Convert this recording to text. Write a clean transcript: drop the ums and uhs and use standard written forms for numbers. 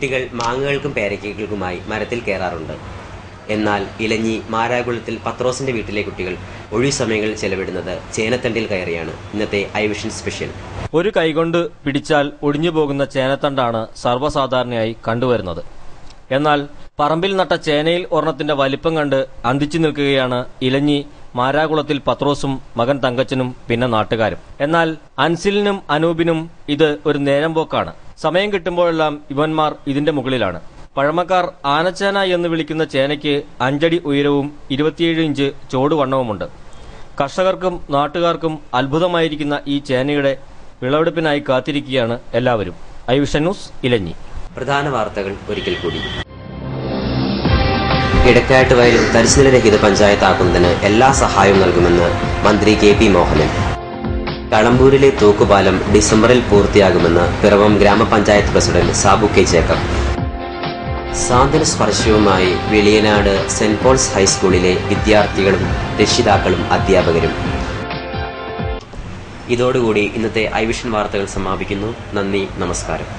കുട്ടികൾ മാങ്ങകൾക്കും പേരയ്ക്കകൾക്കുമായി മരത്തിൽ കയറാറുണ്ട്. എന്നാൽ ഇലഞ്ഞി മാരാകുളത്തിൽ പത്രോസിന്റെ വീട്ടിലെ കുട്ടികൾ ഒഴിവു സമയങ്ങളിൽ ചെലവിടുന്നത് ചേനത്തണ്ടിൽ കയറിയാണ്. ഇന്നത്തെ ഐവിഷൻ സ്പെഷ്യൽ. ഒരു കൈകൊണ്ട് പിടിച്ചാൽ ഒടിഞ്ഞു പോകുന്ന ചേനത്തണ്ടാണ് സർവ്വസാധാരണയായി കണ്ടുവരുന്നത്. എന്നാൽ പറമ്പിൽ നട്ട ചേനയിൽ ഒരെണ്ണത്തിന്റെ വലിപ്പം കണ്ട് അന്തിച്ചു നിൽക്കുകയാണ് ഇലഞ്ഞി മാരാകുളത്തിൽ പത്രോസും മകൻ തങ്കച്ചനും പിന്നെ നാട്ടുകാരും. എന്നാൽ അൻസിലിനും അനൂപിനും ഇത് ഒരു നേരം പോക്കാണ്. സമയം കിട്ടുമ്പോഴെല്ലാം ഇവന്മാർ ഇതിന്റെ മുകളിലാണ്. പഴമക്കാർ ആനച്ചേന എന്ന് വിളിക്കുന്ന ചേനയ്ക്ക് 5 അടി ഉയരവും 27 ഇഞ്ച് ചോടുവണ്ണവുമുണ്ട്. കർഷകർക്കും നാട്ടുകാർക്കും അത്ഭുതമായിരിക്കുന്ന ഈ ചേനയുടെ വിളവെടുപ്പിനായി കാത്തിരിക്കുകയാണ് എല്ലാവരും. ഐവിഷൻ ന്യൂസ്, ഇലഞ്ഞി. പ്രധാന വാർത്തകൾ ഒരിക്കൽ കൂടി. ഇടക്കാട്ട് വയൽ തരിശുനിലരഹിത പഞ്ചായത്താക്കുന്നതിന് എല്ലാ സഹായവും നൽകുമെന്ന് മന്ത്രി കെ പി മോഹനൻ. കളമ്പൂരിലെ തൂക്കുപാലം ഡിസംബറിൽ പൂർത്തിയാകുമെന്ന് പിറവം ഗ്രാമപഞ്ചായത്ത് പ്രസിഡന്റ് സാബു കെ ജേക്കബ്. സാന്ത്വന സ്പർശവുമായി വെളിയനാട് സെന്റ് പോൾസ് ഹൈസ്കൂളിലെ വിദ്യാർത്ഥികളും രക്ഷിതാക്കളും അധ്യാപകരും. ഇതോടുകൂടി ഇന്നത്തെ ഐവിഷൻ വാർത്തകൾ സമാപിക്കുന്നു. നന്ദി, നമസ്കാരം.